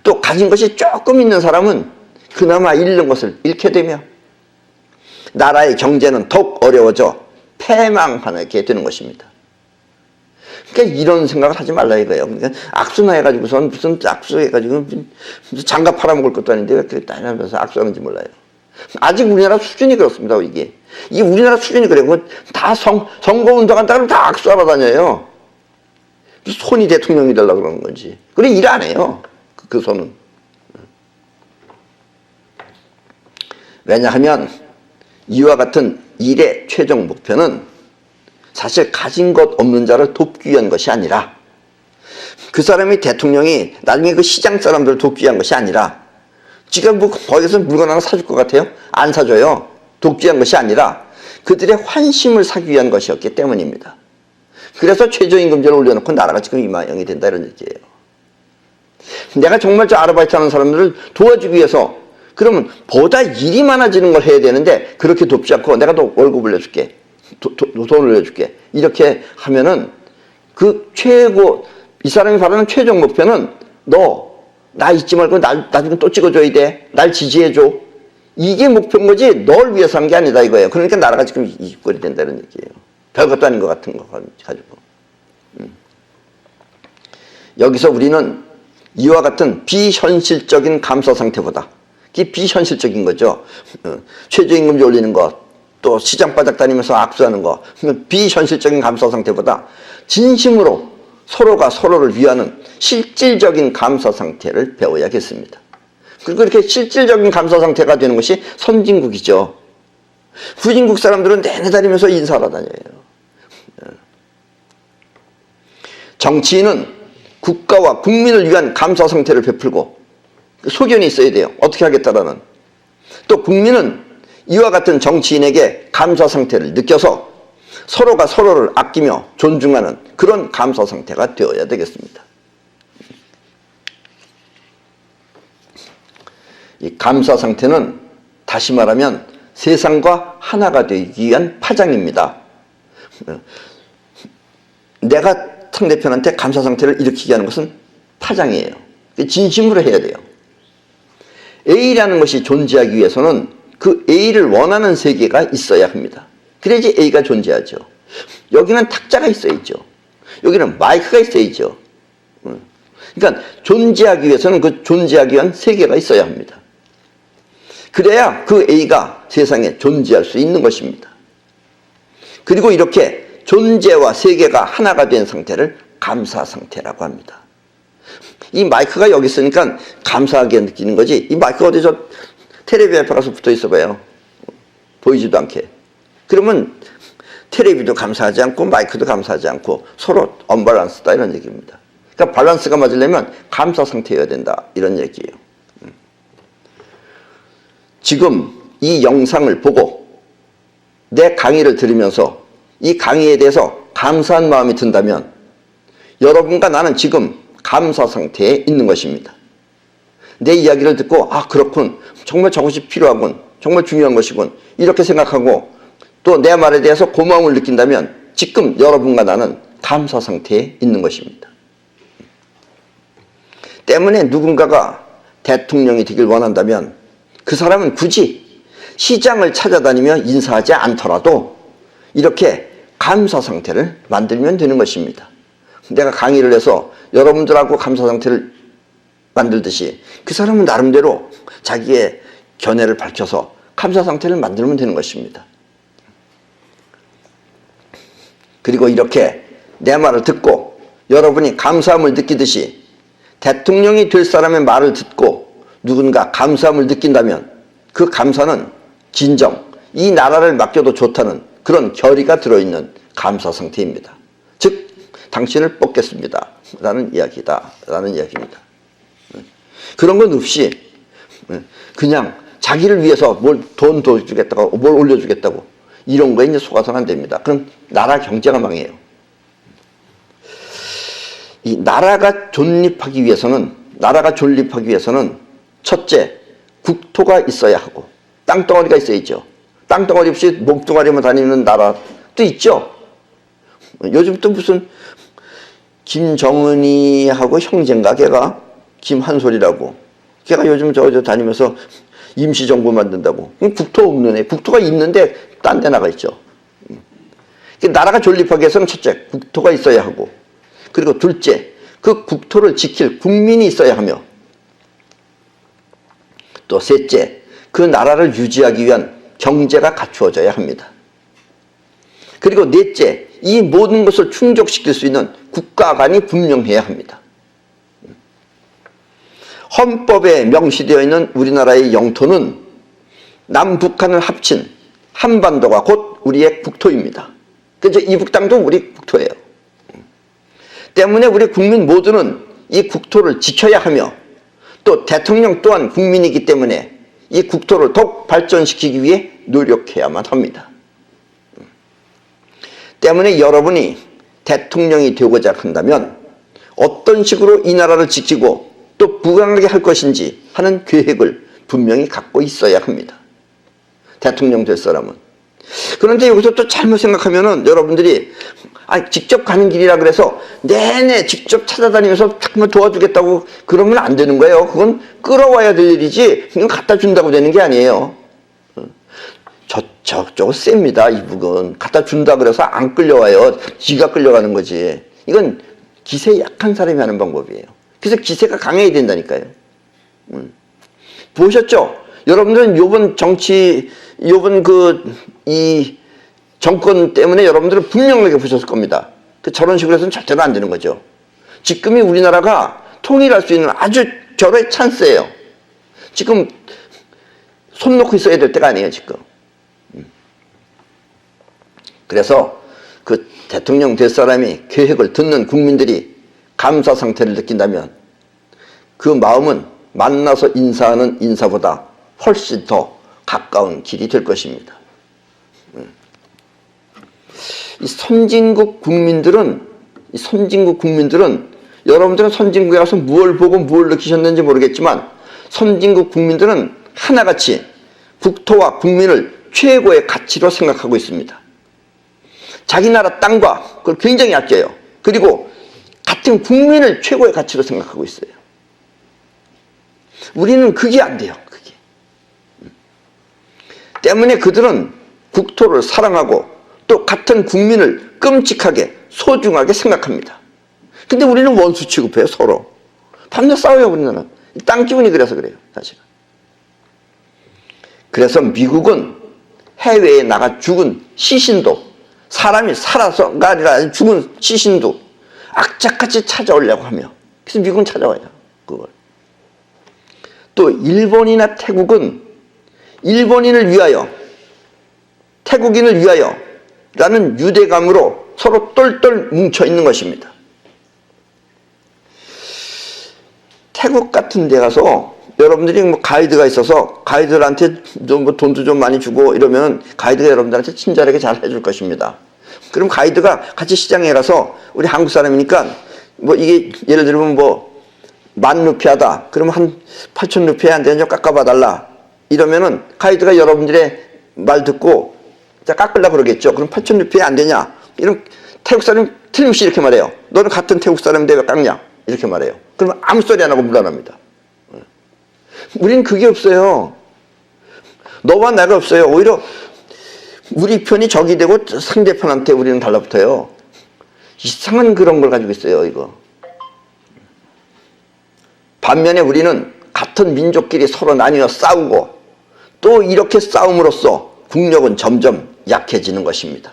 Speaker 1: 또 가진 것이 조금 있는 사람은 그나마 잃는 것을 잃게 되며 나라의 경제는 더욱 어려워져 패망하게 되는 것입니다. 그러니까 이런 생각을 하지 말라 이거예요. 그러니까 악수나 해가지고선 무슨 악수해가지고 무슨 장갑 팔아먹을 것도 아닌데 왜 이렇게 다니면서 악수하는지 몰라요. 아직 우리나라 수준이 그렇습니다, 이게. 이 우리나라 수준이 그래요. 다 선거운동 한다 그러면 다 악수하러 다녀요. 손이 대통령이 되려고 그러는 건지. 그래, 일 안 해요. 그 손은. 왜냐하면 이와 같은 일의 최종 목표는 사실 가진 것 없는 자를 돕기 위한 것이 아니라 그 사람이 대통령이 나중에 그 시장 사람들을 돕기 위한 것이 아니라 지금 뭐 거기서 물건 하나 사줄 것 같아요? 안 사줘요. 돕기 위한 것이 아니라 그들의 환심을 사기 위한 것이었기 때문입니다. 그래서 최저임금제를 올려놓고 나라가 지금 이 모양이 된다 이런 얘기예요. 내가 정말 저 아르바이트 하는 사람들을 도와주기 위해서 그러면 보다 일이 많아지는 걸 해야 되는데 그렇게 돕지 않고 내가 더 월급 올려줄게. 돈을 올려줄게. 이렇게 하면은 그 이 사람이 바라는 최종 목표는 나 잊지 말고 나중에 또 찍어줘야 돼. 날 지지해줘. 이게 목표인 거지 널 위해서 한 게 아니다 이거예요. 그러니까 나라가 지금 이 꼴이 된다는 얘기예요. 별것도 아닌 것 같은 거 가지고. 여기서 우리는 이와 같은 비현실적인 감사 상태보다 이게 비현실적인 거죠. 최저임금제 올리는 것, 또 시장 바닥 다니면서 악수하는 거, 비현실적인 감사 상태보다 진심으로 서로가 서로를 위하는 실질적인 감사 상태를 배워야겠습니다. 그리고 이렇게 실질적인 감사 상태가 되는 것이 선진국이죠. 후진국 사람들은 내내 다니면서 인사하러 다녀요. 정치인은 국가와 국민을 위한 감사 상태를 베풀고 소견이 있어야 돼요. 어떻게 하겠다라는. 또 국민은 이와 같은 정치인에게 감사 상태를 느껴서 서로가 서로를 아끼며 존중하는 그런 감사 상태가 되어야 되겠습니다. 이 감사 상태는 다시 말하면 세상과 하나가 되기 위한 파장입니다. 내가 상대편한테 감사 상태를 일으키게 하는 것은 파장이에요. 진심으로 해야 돼요. A라는 것이 존재하기 위해서는 그 A를 원하는 세계가 있어야 합니다. 그래야지 A가 존재하죠. 여기는 탁자가 있어야죠. 여기는 마이크가 있어야죠. 그러니까 존재하기 위해서는 그 존재하기 위한 세계가 있어야 합니다. 그래야 그 A가 세상에 존재할 수 있는 것입니다. 그리고 이렇게 존재와 세계가 하나가 된 상태를 감사 상태라고 합니다. 이 마이크가 여기 있으니까 감사하게 느끼는 거지, 이 마이크가 어디 저 텔레비 앞에 가서 붙어 있어 봐요. 보이지도 않게. 그러면 텔레비도 감사하지 않고 마이크도 감사하지 않고 서로 언밸런스다 이런 얘기입니다. 그러니까 밸런스가 맞으려면 감사 상태여야 된다 이런 얘기예요. 지금 이 영상을 보고 내 강의를 들으면서 이 강의에 대해서 감사한 마음이 든다면 여러분과 나는 지금 감사 상태에 있는 것입니다. 내 이야기를 듣고 아 그렇군, 정말 저것이 필요하군, 정말 중요한 것이군 이렇게 생각하고 또 내 말에 대해서 고마움을 느낀다면 지금 여러분과 나는 감사 상태에 있는 것입니다. 때문에 누군가가 대통령이 되길 원한다면 그 사람은 굳이 시장을 찾아다니며 인사하지 않더라도 이렇게 감사 상태를 만들면 되는 것입니다. 내가 강의를 해서 여러분들하고 감사 상태를 만들듯이 그 사람은 나름대로 자기의 견해를 밝혀서 감사 상태를 만들면 되는 것입니다. 그리고 이렇게 내 말을 듣고 여러분이 감사함을 느끼듯이 대통령이 될 사람의 말을 듣고 누군가 감사함을 느낀다면 그 감사는 진정 이 나라를 맡겨도 좋다는 그런 결의가 들어있는 감사 상태입니다. 즉 당신을 뽑겠습니다 라는 이야기다 라는 이야기입니다. 그런 건 없이 그냥 자기를 위해서 뭘 돈 더 주겠다고 뭘 올려주겠다고 이런 거에 이제 속아서는 안 됩니다. 그럼 나라 경제가 망해요. 이 나라가 존립하기 위해서는 첫째 국토가 있어야 하고 땅덩어리가 있어야죠. 땅덩어리 없이 몸뚱아리만 다니는 나라도 있죠. 요즘 또 무슨 김정은이하고 형제인가 걔가 김한솔이라고 걔가 요즘 저 다니면서 임시정부 만든다고. 국토 없는 애. 국토가 있는데 딴 데 나가 있죠. 나라가 존립하기 위해서는 첫째 국토가 있어야 하고 그리고 둘째 그 국토를 지킬 국민이 있어야 하며 또 셋째 그 나라를 유지하기 위한 경제가 갖추어져야 합니다. 그리고 넷째 이 모든 것을 충족시킬 수 있는 국가관이 분명해야 합니다. 헌법에 명시되어 있는 우리나라의 영토는 남북한을 합친 한반도가 곧 우리의 국토입니다. 그래서 이북 땅도 우리 국토예요. 때문에 우리 국민 모두는 이 국토를 지켜야 하며 또 대통령 또한 국민이기 때문에 이 국토를 더욱 발전시키기 위해 노력해야만 합니다. 때문에 여러분이 대통령이 되고자 한다면 어떤 식으로 이 나라를 지키고 또 부강하게 할 것인지 하는 계획을 분명히 갖고 있어야 합니다. 대통령 될 사람은. 그런데 여기서 또 잘못 생각하면은 여러분들이 직접 가는 길이라 그래서 내내 직접 찾아다니면서 정말 도와주겠다고 그러면 안 되는 거예요. 그건 끌어와야 될 일이지 이건 갖다 준다고 되는 게 아니에요. 저쪽은 셉니다. 이북은 갖다 준다 그래서 안 끌려와요. 지가 끌려가는 거지. 이건 기세 약한 사람이 하는 방법이에요. 그래서 기세가 강해야 된다니까요. 보셨죠? 여러분들은 요번 이 정권 때문에 여러분들은 분명하게 보셨을 겁니다. 저런 식으로 해서는 절대로 안 되는 거죠. 지금이 우리나라가 통일할 수 있는 아주 절호의 찬스예요. 지금 손 놓고 있어야 될 때가 아니에요, 지금. 그래서 그 대통령 될 사람이 계획을 듣는 국민들이 감사 상태를 느낀다면 그 마음은 만나서 인사하는 인사보다 훨씬 더 가까운 길이 될 것입니다. 이 선진국 국민들은 여러분들은 선진국에 가서 무엇을 보고 무엇을 느끼셨는지 모르겠지만 선진국 국민들은 하나같이 국토와 국민을 최고의 가치로 생각하고 있습니다. 자기 나라 땅과 그걸 굉장히 아껴요. 그리고 같은 국민을 최고의 가치로 생각하고 있어요. 우리는 그게 안 돼요. 그게. 때문에 그들은 국토를 사랑하고 또 같은 국민을 끔찍하게 소중하게 생각합니다. 근데 우리는 원수 취급해요. 서로. 밤낮 싸워요. 우리는. 땅 기분이 그래서 그래요. 사실은. 그래서 미국은 해외에 나가 죽은 시신도 사람이 살아서가 아니라 죽은 시신도 악착같이 찾아오려고 하며 그래서 미국은 찾아와요. 그걸. 또 일본이나 태국은 일본인을 위하여 태국인을 위하여 라는 유대감으로 서로 똘똘 뭉쳐있는 것입니다. 태국 같은 데 가서 여러분들이 뭐 가이드가 있어서 가이드들한테 좀 뭐 돈도 좀 많이 주고 이러면 가이드가 여러분들한테 친절하게 잘 해줄 것입니다. 그럼 가이드가 같이 시장에 가서 우리 한국 사람이니까 뭐 이게 예를 들면 뭐 10,000루피하다. 그러면 한 8,000루피에 안 되냐 깎아봐 달라. 이러면은 가이드가 여러분들의 말 듣고 자 깎으려고 그러겠죠. 그럼 8,000루피에 안 되냐. 이런 태국 사람이 틀림없이 이렇게 말해요. 너는 같은 태국 사람인데 왜 깎냐. 이렇게 말해요. 그러면 아무 소리 안 하고 물러납니다. 우리는 그게 없어요. 너와 내가 없어요. 오히려 우리 편이 적이 되고 상대편한테 우리는 달라붙어요. 이상한 그런 걸 가지고 있어요. 이거. 반면에 우리는 같은 민족끼리 서로 나뉘어 싸우고 또 이렇게 싸움으로써 국력은 점점 약해지는 것입니다.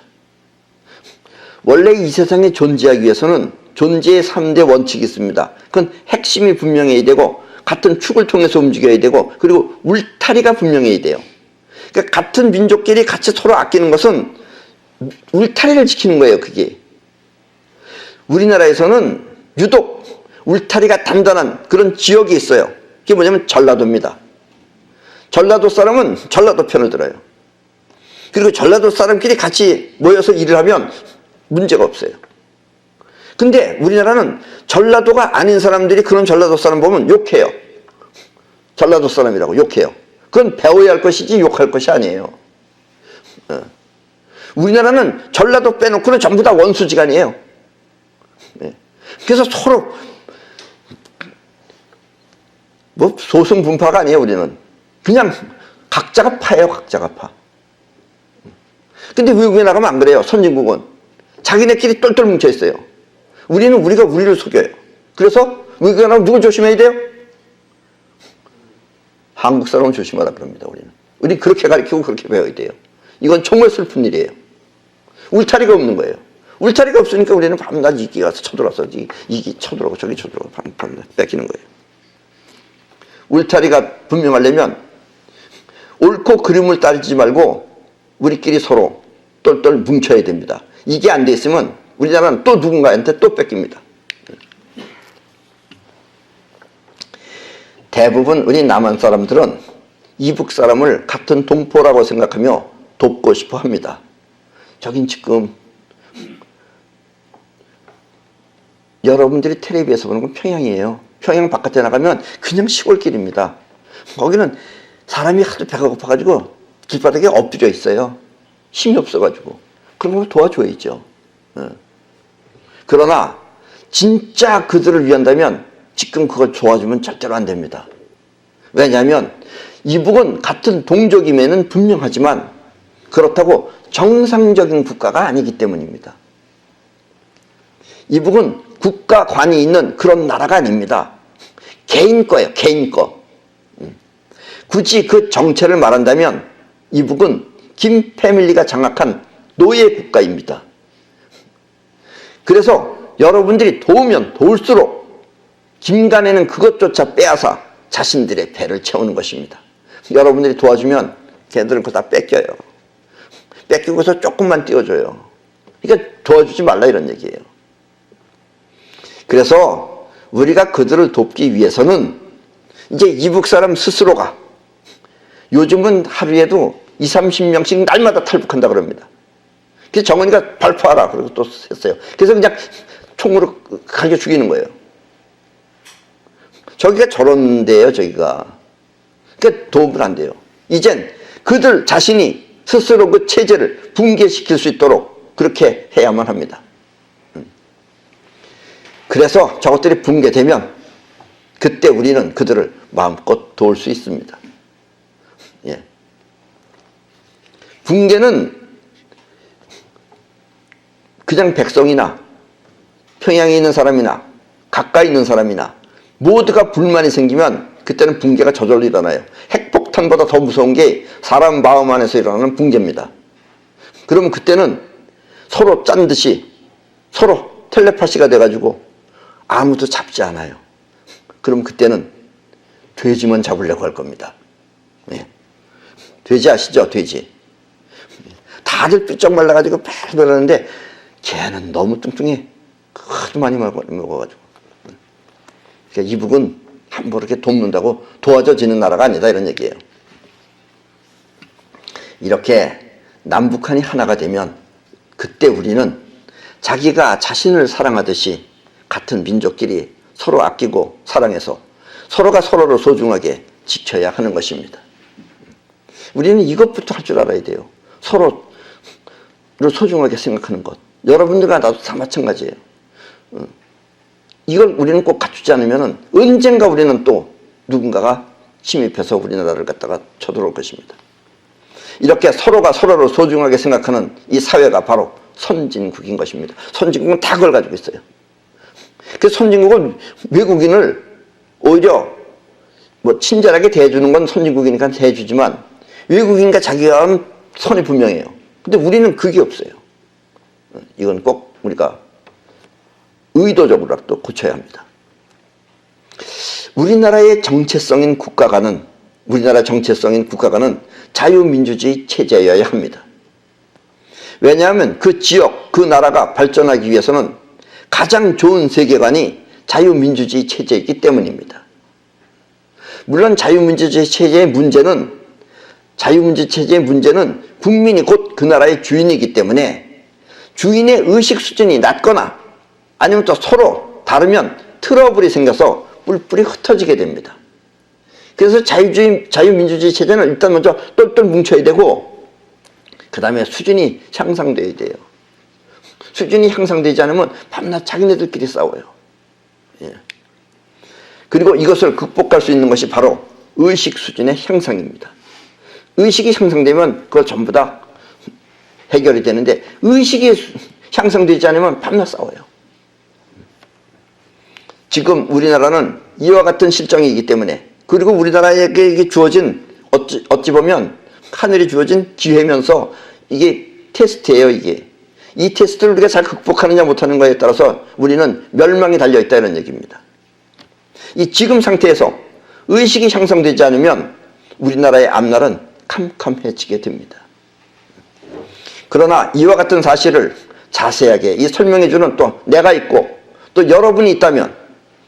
Speaker 1: 원래 이 세상에 존재하기 위해서는 존재의 3대 원칙이 있습니다. 그건 핵심이 분명해야 되고 같은 축을 통해서 움직여야 되고 그리고 울타리가 분명해야 돼요. 그러니까 같은 민족끼리 같이 서로 아끼는 것은 울타리를 지키는 거예요. 그게. 우리나라에서는 유독 울타리가 단단한 그런 지역이 있어요. 그게 뭐냐면 전라도입니다. 전라도 사람은 전라도 편을 들어요. 그리고 전라도 사람끼리 같이 모여서 일을 하면 문제가 없어요. 근데 우리나라는 전라도가 아닌 사람들이 그런 전라도 사람 보면 욕해요. 전라도 사람이라고 욕해요. 그건 배워야 할 것이지 욕할 것이 아니에요. 우리나라는 전라도 빼놓고는 전부 다 원수지간이에요. 그래서 서로 뭐 소승분파가 아니에요. 우리는 그냥 각자가 파예요. 각자가 파. 근데 외국에 나가면 안 그래요. 선진국은 자기네끼리 똘똘 뭉쳐 있어요. 우리는 우리가 우리를 속여요. 그래서 외국에 나가면 누굴 조심해야 돼요? 한국 사람은 조심하라 그럽니다. 우리는 그렇게 가르치고 그렇게 배워야 돼요. 이건 정말 슬픈 일이에요. 울타리가 없는 거예요. 울타리가 없으니까 우리는 밤낮 이기 가서 쳐들어서 이기 쳐들어오고 저기 쳐들어오고 밤낮 뺏기는 거예요. 울타리가 분명하려면 옳고 그름을 따지지 말고 우리끼리 서로 똘똘 뭉쳐야 됩니다. 이게 안 돼 있으면 우리나라는 또 누군가한테 또 뺏깁니다. 대부분 우리 남한 사람들은 이북 사람을 같은 동포라고 생각하며 돕고 싶어 합니다. 저긴 지금 여러분들이 텔레비에서 보는 건 평양이에요. 평양 바깥에 나가면 그냥 시골길입니다. 거기는 사람이 하도 배가 고파가지고 길바닥에 엎드려 있어요. 힘이 없어가지고. 그런 걸 도와줘야죠. 그러나 진짜 그들을 위한다면 지금 그걸 도와주면 절대로 안 됩니다. 왜냐하면 이북은 같은 동족임에는 분명하지만 그렇다고 정상적인 국가가 아니기 때문입니다. 이북은 국가관이 있는 그런 나라가 아닙니다. 개인 거예요. 개인 거. 굳이 그 정체를 말한다면 이북은 김 패밀리가 장악한 노예 국가입니다. 그래서 여러분들이 도우면 도울수록 김간에는 그것조차 빼앗아 자신들의 배를 채우는 것입니다. 여러분들이 도와주면 걔들은 그거 다 뺏겨요. 뺏기고서 조금만 띄워줘요. 그러니까 도와주지 말라 이런 얘기예요. 그래서 우리가 그들을 돕기 위해서는 이제 이북 사람 스스로가 요즘은 하루에도 20, 30명씩 날마다 탈북한다 그럽니다. 그래서 정은이가 발포하라 그러고 또 했어요. 그래서 그냥 총으로 가게 죽이는 거예요. 저기가 저런 데예요, 저기가. 그러니까 도움은 안 돼요. 이젠 그들 자신이 스스로 그 체제를 붕괴시킬 수 있도록 그렇게 해야만 합니다. 그래서 저것들이 붕괴되면 그때 우리는 그들을 마음껏 도울 수 있습니다. 예. 붕괴는 그냥 백성이나 평양에 있는 사람이나 가까이 있는 사람이나 모두가 불만이 생기면 그때는 붕괴가 저절로 일어나요. 핵폭탄보다 더 무서운 게 사람 마음 안에서 일어나는 붕괴입니다. 그러면 그때는 서로 짠 듯이 서로 텔레파시가 돼가지고 아무도 잡지 않아요. 그럼 그때는 돼지만 잡으려고 할 겁니다. 네. 돼지 아시죠? 돼지. 다들 삐쩍 말라가지고 팍 그러는데 걔는 너무 뚱뚱해. 하도 많이 먹어가지고. 그러니까 이북은 함부로 이렇게 돕는다고 도와줘지는 나라가 아니다 이런 얘기예요. 이렇게 남북한이 하나가 되면 그때 우리는 자기가 자신을 사랑하듯이 같은 민족끼리 서로 아끼고 사랑해서 서로가 서로를 소중하게 지켜야 하는 것입니다. 우리는 이것부터 할 줄 알아야 돼요. 서로를 소중하게 생각하는 것. 여러분들과 나도 다 마찬가지예요. 이걸 우리는 꼭 갖추지 않으면 언젠가 우리는 또 누군가가 침입해서 우리나라를 갖다가 쳐들어올 것입니다. 이렇게 서로가 서로를 소중하게 생각하는 이 사회가 바로 선진국인 것입니다. 선진국은 다 그걸 가지고 있어요. 그래서 선진국은 외국인을 오히려 뭐 친절하게 대해주는 건 선진국이니까 대해주지만 외국인과 자기가 하는 선이 분명해요. 근데 우리는 그게 없어요. 이건 꼭 우리가 의도적으로라도 고쳐야 합니다. 우리나라의 정체성인 국가가는 자유민주주의 체제여야 합니다. 왜냐하면 그 지역, 그 나라가 발전하기 위해서는 가장 좋은 세계관이 자유민주주의 체제이기 때문입니다. 물론 자유민주주의 체제의 문제는 국민이 곧 그 나라의 주인이기 때문에 주인의 의식 수준이 낮거나 아니면 또 서로 다르면 트러블이 생겨서 뿔뿔이 흩어지게 됩니다. 그래서 자유민주주의 체제는 일단 먼저 똘똘 뭉쳐야 되고 그 다음에 수준이 향상돼야 돼요. 수준이 향상되지 않으면 밤낮 자기네들끼리 싸워요. 예. 그리고 이것을 극복할 수 있는 것이 바로 의식 수준의 향상입니다. 의식이 향상되면 그거 전부 다 해결이 되는데 의식이 향상되지 않으면 밤낮 싸워요. 지금 우리나라는 이와 같은 실정이기 때문에 그리고 우리나라에게 주어진 어찌 보면 하늘이 주어진 기회면서 이게 테스트예요. 이게 이 테스트를 우리가 잘 극복하느냐 못하는 거에 따라서 우리는 멸망이 달려있다 이런 얘기입니다. 이 지금 상태에서 의식이 향상되지 않으면 우리나라의 앞날은 캄캄해지게 됩니다. 그러나 이와 같은 사실을 자세하게 설명해주는 또 내가 있고 또 여러분이 있다면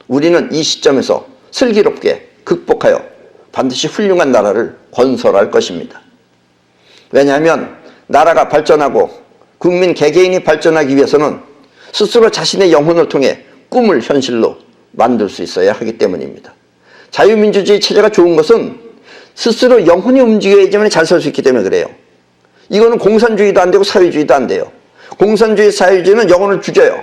Speaker 1: 우리는 이 시점에서 슬기롭게 극복하여 반드시 훌륭한 나라를 건설할 것입니다. 왜냐하면 나라가 발전하고 국민 개개인이 발전하기 위해서는 스스로 자신의 영혼을 통해 꿈을 현실로 만들 수 있어야 하기 때문입니다. 자유민주주의 체제가 좋은 것은 스스로 영혼이 움직여야지만 잘 살 수 있기 때문에 그래요. 이거는 공산주의도 안 되고 사회주의도 안 돼요. 공산주의, 사회주의는 영혼을 죽여요.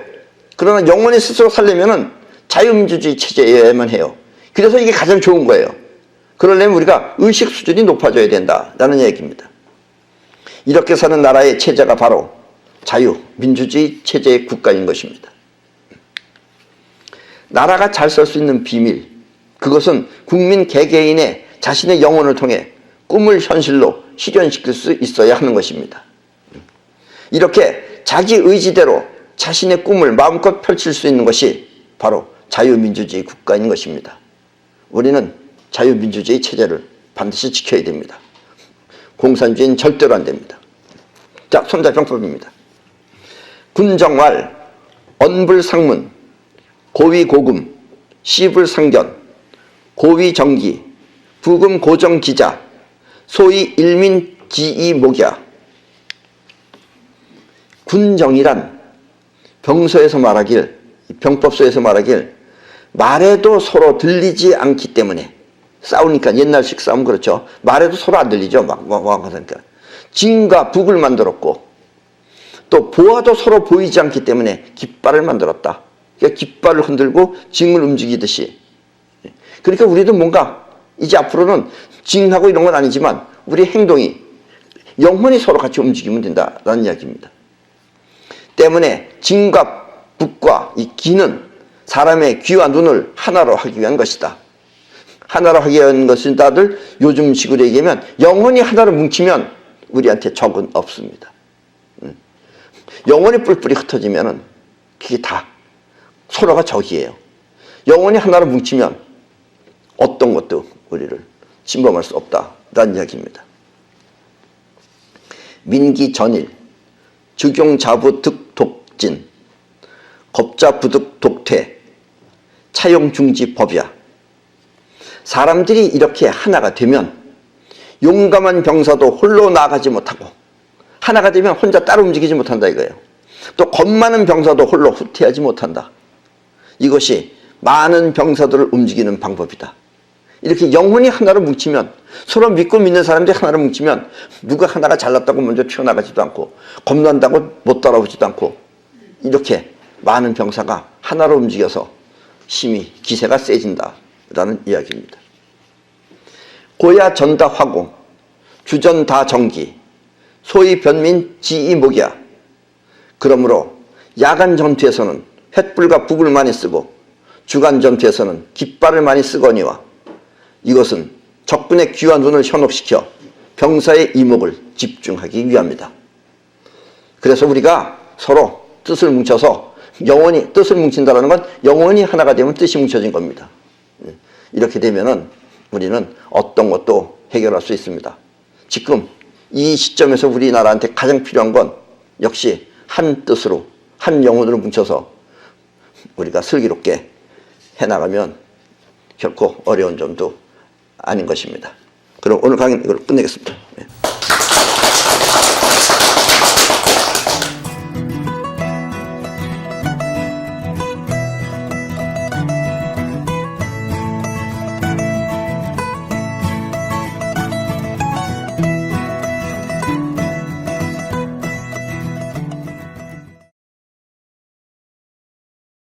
Speaker 1: 그러나 영혼이 스스로 살려면은 자유민주주의 체제여야만 해요. 그래서 이게 가장 좋은 거예요. 그러려면 우리가 의식 수준이 높아져야 된다라는 얘기입니다. 이렇게 사는 나라의 체제가 바로 자유민주주의 체제의 국가인 것입니다. 나라가 잘 살 수 있는 비밀, 그것은 국민 개개인의 자신의 영혼을 통해 꿈을 현실로 실현시킬 수 있어야 하는 것입니다. 이렇게 자기 의지대로 자신의 꿈을 마음껏 펼칠 수 있는 것이 바로 자유민주주의 국가인 것입니다. 우리는 자유민주주의 체제를 반드시 지켜야 됩니다. 공산주의는 절대로 안 됩니다. 자, 손자병법입니다. 군정활, 언불상문, 고위고금, 시불상견, 고위정기, 부금고정기자, 소위 일민지이목야. 군정이란 병서에서 말하길, 병법서에서 말하길 말해도 서로 들리지 않기 때문에 싸우니까 옛날식 싸움 그렇죠. 말해도 서로 안 들리죠. 막 하니까 진과 북을 만들었고 또 보아도 서로 보이지 않기 때문에 깃발을 만들었다. 그러니까 깃발을 흔들고 징을 움직이듯이. 그러니까 우리도 뭔가 이제 앞으로는 징하고 이런 건 아니지만 우리 행동이 영혼이 서로 같이 움직이면 된다라는 이야기입니다. 때문에 징과 북과 이 기는 사람의 귀와 눈을 하나로 하기 위한 것이다. 하나로 하기 위한 것은 다들 요즘식으로 얘기하면 영혼이 하나로 뭉치면 우리한테 적은 없습니다. 영혼이 뿔뿔이 흩어지면 그게 다 서로가 적이에요. 영혼이 하나로 뭉치면 어떤 것도 우리를 침범할 수 없다라는 이야기입니다. 민기전일, 즉용자부득독진, 겁자부득독퇴, 차용중지법이야. 사람들이 이렇게 하나가 되면 용감한 병사도 홀로 나가지 못하고 하나가 되면 혼자 따로 움직이지 못한다 이거예요. 또 겁 많은 병사도 홀로 후퇴하지 못한다. 이것이 많은 병사들을 움직이는 방법이다. 이렇게 영혼이 하나로 뭉치면 서로 믿고 믿는 사람들이 하나로 뭉치면 누가 하나가 잘났다고 먼저 튀어나가지도 않고 겁난다고 못 따라오지도 않고 이렇게 많은 병사가 하나로 움직여서 힘이 기세가 세진다라는 이야기입니다. 고야 전다 화공, 주전 다 정기, 소위 변민 지이목이야. 그러므로 야간 전투에서는 횃불과 북을 많이 쓰고 주간 전투에서는 깃발을 많이 쓰거니와 이것은 적군의 귀와 눈을 현혹시켜 병사의 이목을 집중하기 위함이다. 그래서 우리가 서로 뜻을 뭉쳐서 영원히 뜻을 뭉친다는 건 영원히 하나가 되면 뜻이 뭉쳐진 겁니다. 이렇게 되면은 우리는 어떤 것도 해결할 수 있습니다. 지금 이 시점에서 우리나라한테 가장 필요한 건 역시 한 뜻으로 한 영혼으로 뭉쳐서 우리가 슬기롭게 해나가면 결코 어려운 점도 아닌 것입니다. 그럼 오늘 강의는 이걸로 끝내겠습니다.